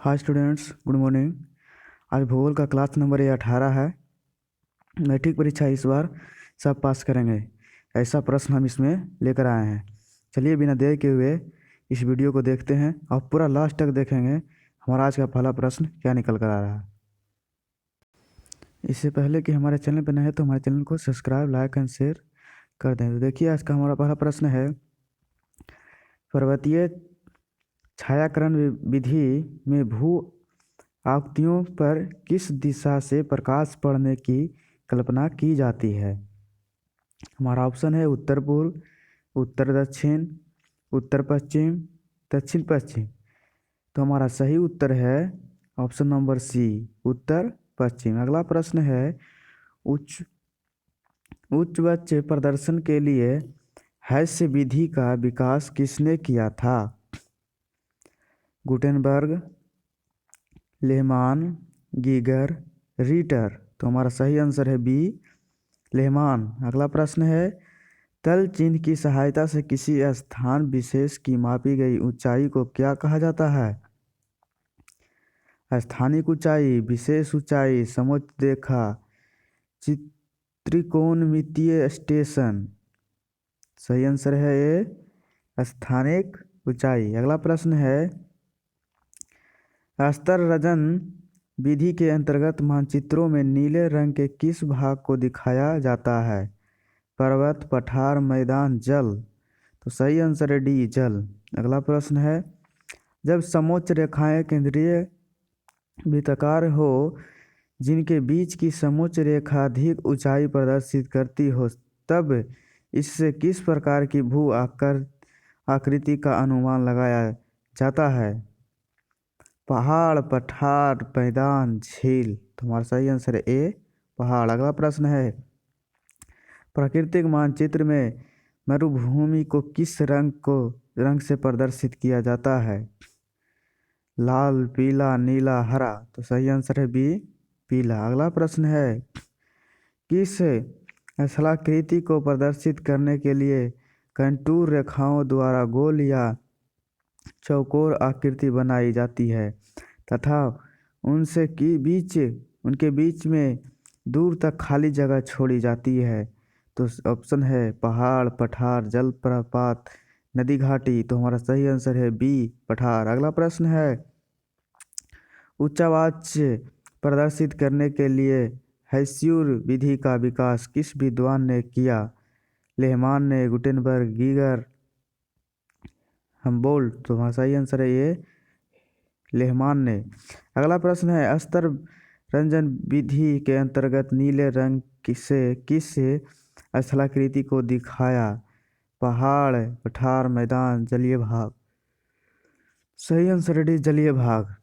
Hi students, good morning. आज भूगोल का क्लास नंबर ये 18 है। मैट्रिक परीक्षा इस बार सब पास करेंगे, ऐसा प्रश्न हम इसमें लेकर आए हैं। चलिए बिना देर के हुए इस वीडियो को देखते हैं और पूरा लास्ट तक देखेंगे हमारा आज का पहला प्रश्न क्या निकल कर आ रहा है। इससे पहले कि हमारे चैनल पर नए हैं तो हमारे चैनल को सब्सक्राइब, लाइक एंड शेयर कर दें। तो देखिए आज का हमारा पहला प्रश्न है, पर्वतीय छायाकरण विधि में भू आकृतियों पर किस दिशा से प्रकाश पड़ने की कल्पना की जाती है। हमारा ऑप्शन है उत्तर पूर्व, उत्तर दक्षिण, उत्तर पश्चिम, दक्षिण पश्चिम। तो हमारा सही उत्तर है ऑप्शन नंबर सी, उत्तर पश्चिम। अगला प्रश्न है, उच्च उच्च प्रदर्शन के लिए हैस्य विधि का विकास किसने किया था। Gutenberg, Lehmann, Geiger, Reiter. तो हमारा सही आंसर है बी, लेहमान। अगला प्रश्न है, तल चिन्ह की सहायता से किसी स्थान विशेष की मापी गई ऊंचाई को क्या कहा जाता है। स्थानिक ऊंचाई, विशेष ऊंचाई, समोच्च रेखा, त्रिकोणमितीय स्टेशन। सही आंसर है ए, स्थानिक ऊंचाई। अगला प्रश्न है, अस्तर रंजन विधि के अंतर्गत मानचित्रों में नीले रंग के किस भाग को दिखाया जाता है। पर्वत, पठार, मैदान, जल। तो सही आंसर है डी, जल। अगला प्रश्न है, जब समोच्च रेखाएं केंद्रीय वृत्ताकार हो जिनके बीच की समोच्च रेखा अधिक ऊंचाई प्रदर्शित करती हो, तब इससे किस प्रकार की भू आकृति का अनुमान लगाया जाता है। पहाड़, पठार, मैदान, झील। तुम्हारा सही आंसर है ए, पहाड़। अगला प्रश्न है, प्राकृतिक मानचित्र में मरुभूमि को किस रंग से प्रदर्शित किया जाता है। लाल, पीला, नीला, हरा। तो सही आंसर है बी, पीला। अगला प्रश्न है, किस स्थलाकृति को प्रदर्शित करने के लिए कंटूर रेखाओं द्वारा गोल या चौकोर आकृति बनाई जाती है तथा उनके बीच में दूर तक खाली जगह छोड़ी जाती है। तो ऑप्शन है पहाड़, पठार, जलप्रपात, नदी घाटी। तो हमारा सही आंसर है बी, पठार। अगला प्रश्न है, उच्चावाच्य प्रदर्शित करने के लिए हैस्यूर विधि का विकास किस विद्वान ने किया। लेहमान ने, गुटेनबर्ग, गीगर, हमबोल्ट। तो हमारा सही आंसर है ये, लेहमान ने। अगला प्रश्न है, अस्तर रंजन विधि के अंतर्गत नीले रंग से किस स्थलाकृति को दिखाया। पहाड़, पठार, मैदान, जलीय भाग। सही आंसर है डी, जलीय भाग।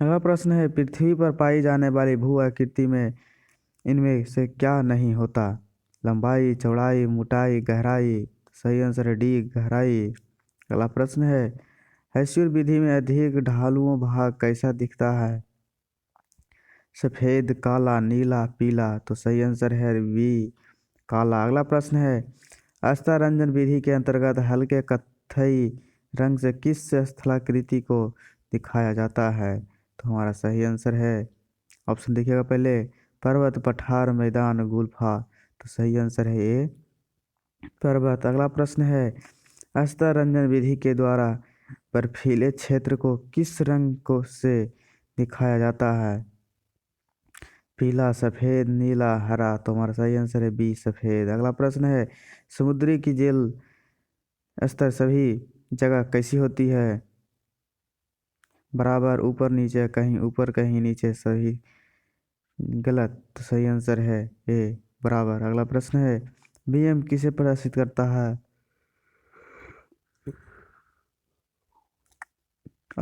अगला प्रश्न है, पृथ्वी पर पाई जाने वाली भू आकृति में इनमें से क्या नहीं होता। लंबाई, चौड़ाई, मोटाई, गहराई। सही आंसर है डी, गहराई। अगला प्रश्न है, हैस्यूर विधि में अधिक ढालुओं भाग कैसा दिखता है। सफेद, काला, नीला, पीला। तो सही आंसर है बी, काला। अगला प्रश्न है, अस्तर रंजन विधि के अंतर्गत हल्के कत्थई रंग से किस स्थलाकृति को दिखाया जाता है। तो हमारा सही आंसर है, ऑप्शन देखिएगा पहले, पर्वत, पठार, मैदान, गुफा। तो सही आंसर है ए, पर्वत। अगला प्रश्न है, अस्तर रंजन विधि के द्वारा बर्फीले क्षेत्र को किस रंग को से दिखाया जाता है। पीला, सफ़ेद, नीला, हरा। तो हमारा सही आंसर है बी, सफ़ेद। अगला प्रश्न है, समुद्री की जल स्तर सभी जगह कैसी होती है। बराबर, ऊपर नीचे, कहीं ऊपर कहीं नीचे, सभी गलत। तो सही आंसर है ए, बराबर। अगला प्रश्न है, बीएम किसे प्रदर्शित करता है।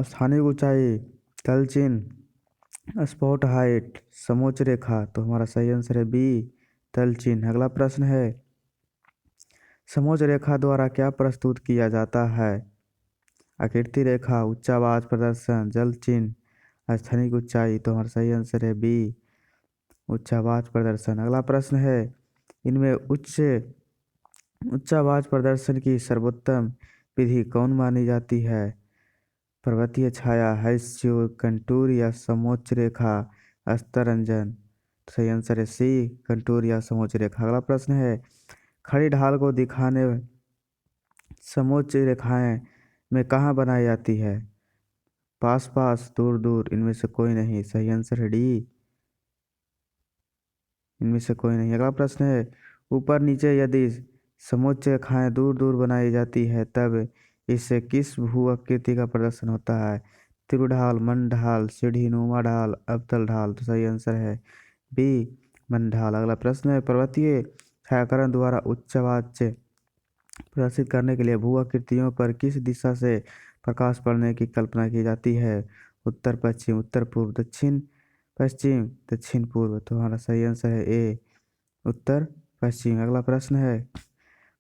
स्थानीय ऊंचाई, तल चिन्ह, स्पॉट हाइट, समोच्च रेखा। तो हमारा सही आंसर है बी, तल चिन्ह। अगला प्रश्न है, समोच्च रेखा द्वारा क्या प्रस्तुत किया जाता है। आकृति रेखा, उच्चावाच प्रदर्शन, जल चिन्ह, स्थानिक ऊंचाई। तो हमारा सही आंसर है बी, उच्चावाच प्रदर्शन। अगला प्रश्न है, इनमें उच्चावाच प्रदर्शन की सर्वोत्तम विधि कौन मानी जाती है। पर्वतीय छाया, हैस्यूर, कंटूर या समोच्च रेखा, अस्तरंजन। तो सही आंसर है सी, कंटूर या समोच्च रेखा। अगला प्रश्न है, खड़ी ढाल को दिखाने समोच्च रेखाएं में कहाँ बनाई जाती है? पास पास, दूर दूर, इनमें से कोई नहीं। सही आंसर है डी, इनमें से कोई नहीं। अगला प्रश्न है, ऊपर नीचे यदि समोच्च रेखाएं दूर दूर बनाई जाती है तब इससे किस भू आकृति का प्रदर्शन होता है? त्रिढाल, मंढाल, सीढ़ीनुमा ढाल, अवतल ढाल। तो सही आंसर है बी, मंढाल। अगला प्रश्न है, पर्वतीय छायाकरण द्वारा उच्च आवाज प्रदर्शित करने के लिए भू आकृतियों पर किस दिशा से प्रकाश पड़ने की कल्पना की जाती है? उत्तर पश्चिम, उत्तर पूर्व, दक्षिण पश्चिम, दक्षिण पूर्व। तो हमारा सही आंसर है ए, उत्तर पश्चिम। अगला प्रश्न है,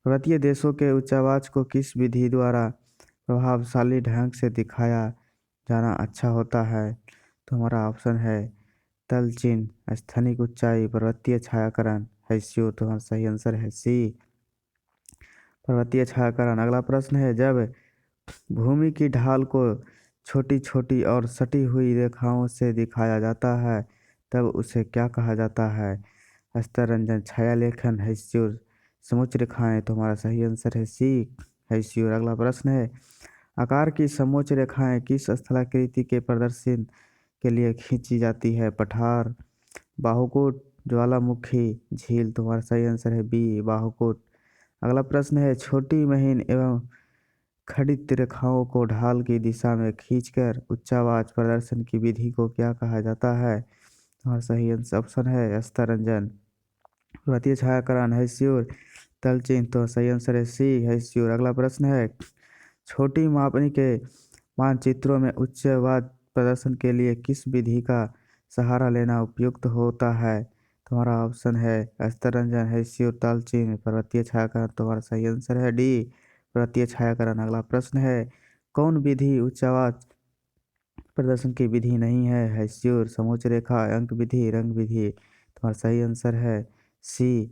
पर्वतीय देशों के उच्चावाच को किस विधि द्वारा प्रभावशाली ढंग से दिखाया जाना अच्छा होता है? तो हमारा ऑप्शन है तल चिन्ह, स्थानिक ऊंचाई, पर्वतीय छायाकरण, हैस्यूर। तो हमारा सही आंसर है सी, पर्वतीय छायाकरण। अगला प्रश्न है, जब भूमि की ढाल को छोटी छोटी और सटी हुई रेखाओं से दिखाया जाता है तब उसे क्या कहा जाता है? अस्तरंजन, छाया लेखन, हैस्यूर, समोच्च रेखाएं। तो हमारा सही आंसर है सी, हैस्यूर। अगला प्रश्न है, आकार की समोच्च रेखाएं किस स्थलाकृति के प्रदर्शन के लिए खींची जाती है? पठार, बाहुकोट, ज्वालामुखी, झील। तो हमारा सही आंसर है बी, बाहुकोट। अगला प्रश्न है, छोटी महीन एवं खंडित रेखाओं को ढाल की दिशा में खींचकर उच्चावाच प्रदर्शन की विधि को क्या कहा जाता है? हमारा सही आंसर ऑप्शन है अस्तरंजन। पर्वतीय छायाकरण, हैस्यूर, तलचिन्ह। तो सही आंसर है सी, हैस्यूर। अगला प्रश्न है, छोटी मापनी के मानचित्रों में उच्चावाच प्रदर्शन के लिए किस विधि का सहारा लेना उपयुक्त होता है? तुम्हारा ऑप्शन है अस्तरंजन, हैस्यूर, तलचिन्ह, पर्वतीय छायाकरण। तुम्हारा सही आंसर है डी, पर्वतीय छायाकरण। अगला प्रश्न है, कौन विधि उच्चावाच प्रदर्शन की विधि नहीं है? हैस्यूर, समोच्च रेखा, अंक विधि, रंग विधि। तुम्हारा सही आंसर है सी,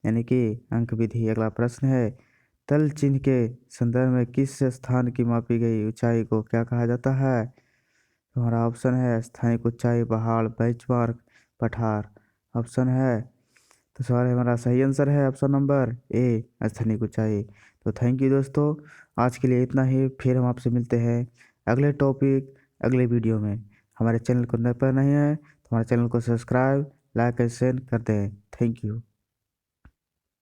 यानी कि अंक विधि। अगला प्रश्न है, तल चिन्ह के संदर्भ में किस स्थान की मापी गई ऊंचाई को क्या कहा जाता है? तुम्हारा ऑप्शन है स्थानिक ऊंचाई, पहाड़, बेंचमार्क, पठार। ऑप्शन है, तो सवाल हमारा सही आंसर है ऑप्शन नंबर ए, स्थानिक ऊंचाई। तो थैंक यू दोस्तों, आज के लिए इतना ही। फिर हम आपसे मिलते हैं अगले टॉपिक, अगले वीडियो में। हमारे चैनल को नए पर नहीं है तो हमारे चैनल को सब्सक्राइब, लाइक एंड शेयर कर दें। Thank you.